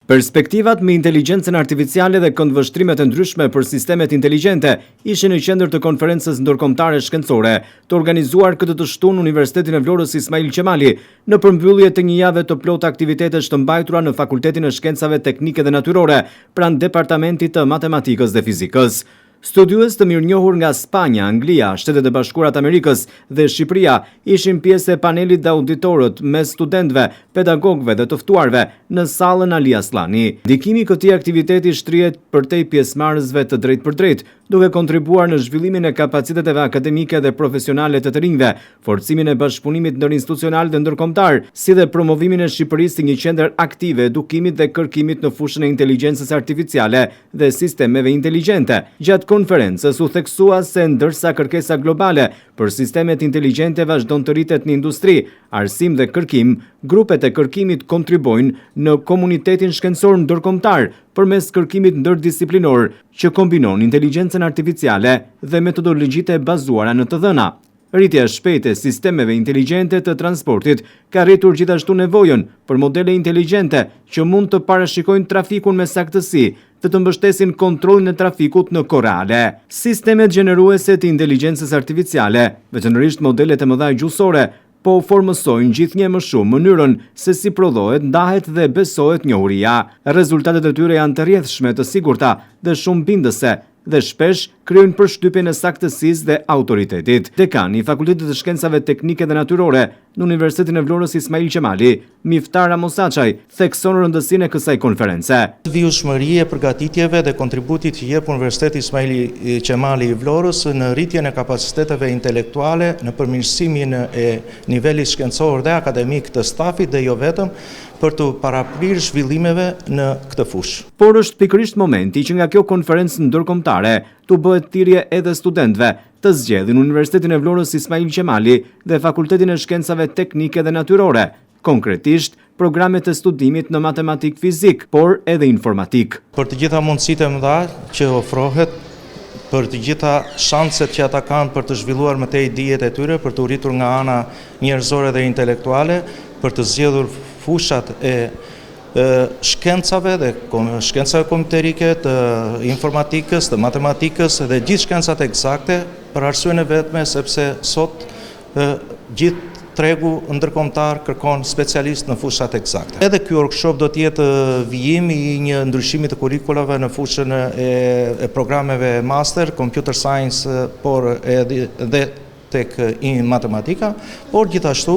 Perspektivat me inteligjencën artificiale dhe këndvështrimet e ndryshme për sistemet inteligjente ishin në qendër të konferencës ndërkombëtare shkencore, të organizuar këtë të shtunë në Universitetin e Vlorës Ismail Qemali, në përmbyllje të një jave të plotë aktivitetesh të mbajtura në Fakultetin e Shkencave Teknike dhe Natyrore, pranë Departamentit të Matematikës dhe Fizikës. Studiues të mirënjohur nga Spanja, Anglia, Shtetet e Bashkuara të Amerikës dhe Shqipëria ishin pjesë e panelit dhe auditorët me studentëve, pedagogëve dhe të ftuarve në sallën Ali Aslani. Ndikimi i këtij aktiviteti shtrihet përtej pjesëmarrësve të drejtë për drejtë, duke kontribuar në zhvillimin e kapaciteteve akademike dhe profesionale të rinjve, forcimin e bashkëpunimit ndërinstitucional dhe ndërkombëtar, si dhe promovimin e Shqipërisë si një qendër aktive edukimit dhe kërkimit në fushën e inteligjencës artificiale dhe sistemeve inteligjente. Gjatë konferencës u theksua se ndërsa kërkesa globale për sistemet inteligjente vazhdon të rritet në industri, arsim dhe kërkim, grupet e kërkimit kontribojnë në komunitetin shkencor ndërkombëtar përmes kërkimit ndërdisiplinor që kombinon inteligjencën artificiale dhe metodologjitë e bazuara në të dhëna. Rritja e shpejtë e sistemeve inteligjente të transportit ka rritur gjithashtu nevojën për modele inteligjente që mund të parashikojnë trafikun me saktësi dhe të mbështesin kontrollin e trafikut në kohë reale. Sistemet gjeneruese të inteligjencës artificiale, veçanërisht modelet e mëdha gjuhësore, po formësojnë gjithnjë më shumë mënyrën se si prodhohet, ndahet dhe besohet njohuria. Rezultatet e tyre janë të rrjedhshme, të sigurta dhe shumë bindëse dhe shpesh kryejnë përshtypjen e saktësisë dhe autoritetit. Dekani i Fakultetit të Shkencave Teknike dhe Natyrore në Universitetin e Vlorës Ismail Qemali, Miftar Amosaçaj, thekson rëndësinë e kësaj konference. Vijshmëria e përgatitjeve dhe kontributit që jep Universiteti Ismail Qemali i Vlorës në rritjen e kapaciteteve intelektuale, në përmirësimin e nivelit shkencor dhe akademik të stafit dhe jo vetëm, për të paraprirë zhvillimeve në këtë fushë. Por është pikërisht momenti që nga kjo konferencë ndërkombëtare të bëhet thirrje edhe studentëve të zgjedhin Universitetin e Vlorës Ismail Qemali dhe Fakultetin e Shkencave Teknike dhe Natyrore, konkretisht programet e studimit në matematik fizik, por edhe informatik. Për të gjitha mundësitë e mëdha që ofrohet, për të gjitha shanset që ata kanë për të zhvilluar më tej dijet e tyre, për të rritur nga ana njerëzore dhe intelektuale, për të zgjedhur fushat e shkencave dhe shkencave kompjuterike, të informatikës, të matematikës dhe gjithë shkencat eksakte, për arsyën e vetme sepse sot gjithë tregu ndërkombëtar kërkon specialist në fushat eksakte. Edhe ky workshop do të jetë vijim i një ndryshimi të kurrikulave në fushën e programeve master, computer science, por edhe tek matematika, por gjithashtu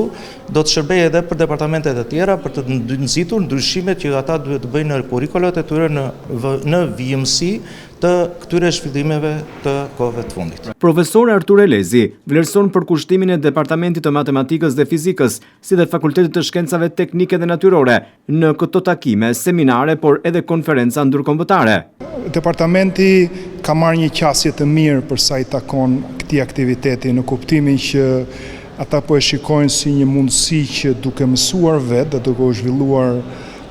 do të shërbejë edhe për departamentet e tjera për të nxitur ndryshimet që ata duhet të bëjnë në kurrikulat e tyre në vijimësi të këtyre zhvillimeve të kohëve të fundit. Profesor Artur Elezi vlerëson përkushtimin e Departamentit të Matematikës dhe Fizikës, si dhe Fakultetit të Shkencave Teknike dhe Natyrore në këto takime, seminare, por edhe konferenca ndërkombëtare. Departamenti ka marrë një qasje të mirë për sa i takon këtij aktiviteti, në kuptimin që ata po e shikojnë si një mundësi që duke mësuar vetë dhe duke u zhvilluar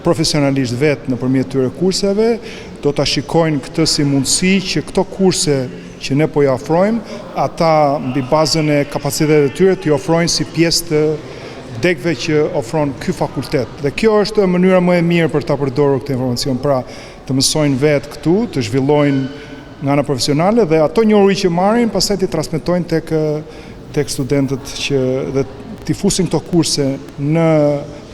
profesionalisht vetë nëpërmjet tyre kurseve, do ta shikojnë këtë si mundësi që këto kurse që ne po i ofrojmë, ata mbi bazën e kapacitetit të tyre t'i ofrojnë si pjesë të degëve që ofron ky fakultet. Dhe kjo është mënyra më e mirë për ta përdorur këtë informacion, pra të mësojnë vetë këtu, të zhvillojnë nga ana profesionale dhe ato njohuri që marrin pastaj t'i transmetojnë tek studentët që dhe t'i fusin këto kurse në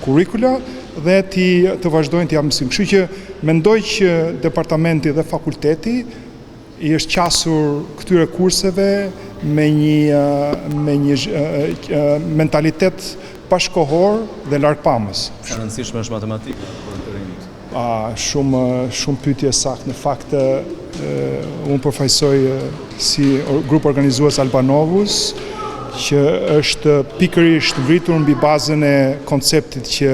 kurrikula dhe të vazhdojnë t'i japin mësim. Kështu që mendoj që departamenti dhe fakulteti i është qasur këtyre kurseve me një mentalitet bashkohor dhe largpamës. Sa rëndësishme është matematika për të rinjt? Shumë pyetje saktë. Në fakt, unë përfaqësoj si grup organizues Albanovus, që është pikërisht ngritur mbi bazën e konceptit që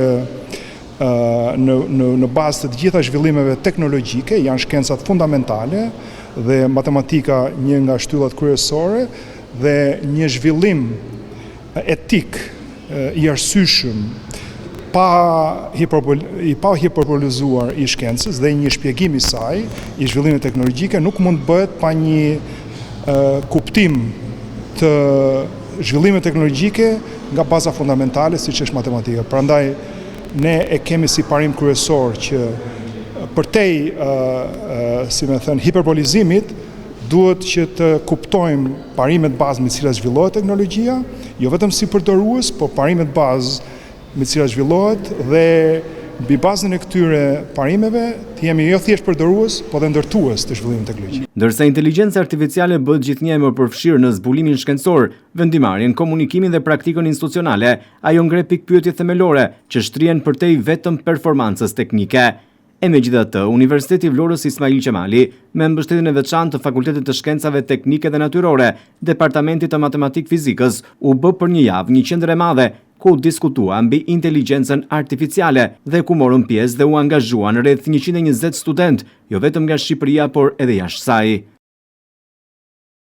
në bazë të gjitha zhvillimeve teknologjike janë shkencat fundamentale dhe matematika një nga shtyllat kryesore dhe një zhvillim etik i arsyeshëm pa hiperbolizuar i shkencës dhe një shpjegim i saj i zhvillimeve teknologjike nuk mund bëhet pa një kuptim të zhvillimeve teknologjike nga baza fundamentale siç është matematika. Prandaj ne e kemi si parim kryesor që përtej, si me thënë, hiperbolizimit, duhet që të kuptojmë parimet bazë me cilat zhvillohet teknologjia, jo vetëm si përdorues, po parimet bazë me cilat zhvillohet dhe mbi bazën e këtyre parimeve të jemi jo thjesht përdorues, po dhe ndërtues të zhvillimit teknologjik. Ndërsa inteligjenca artificiale bëhet gjithnjë e më përfshirë në zbulimin shkencor, vendimarrjen, komunikimin dhe praktikën institucionale, ajo ngre pikpyetje themelore që shtrihen përtej vetëm performancës teknike. E megjithatë, Universiteti i Vlorës Ismail Qemali, me mbështetjen e veçantë të Fakultetit të Shkencave Teknike dhe Natyrore, Departamentit të Matematik-Fizikës, u bë për një javë një qendër e madhe ku diskutua mbi inteligjencën artificiale dhe ku morën pjesë dhe u angazhuan rreth 120 student, jo vetëm nga Shqipëria, por edhe jashtë saj.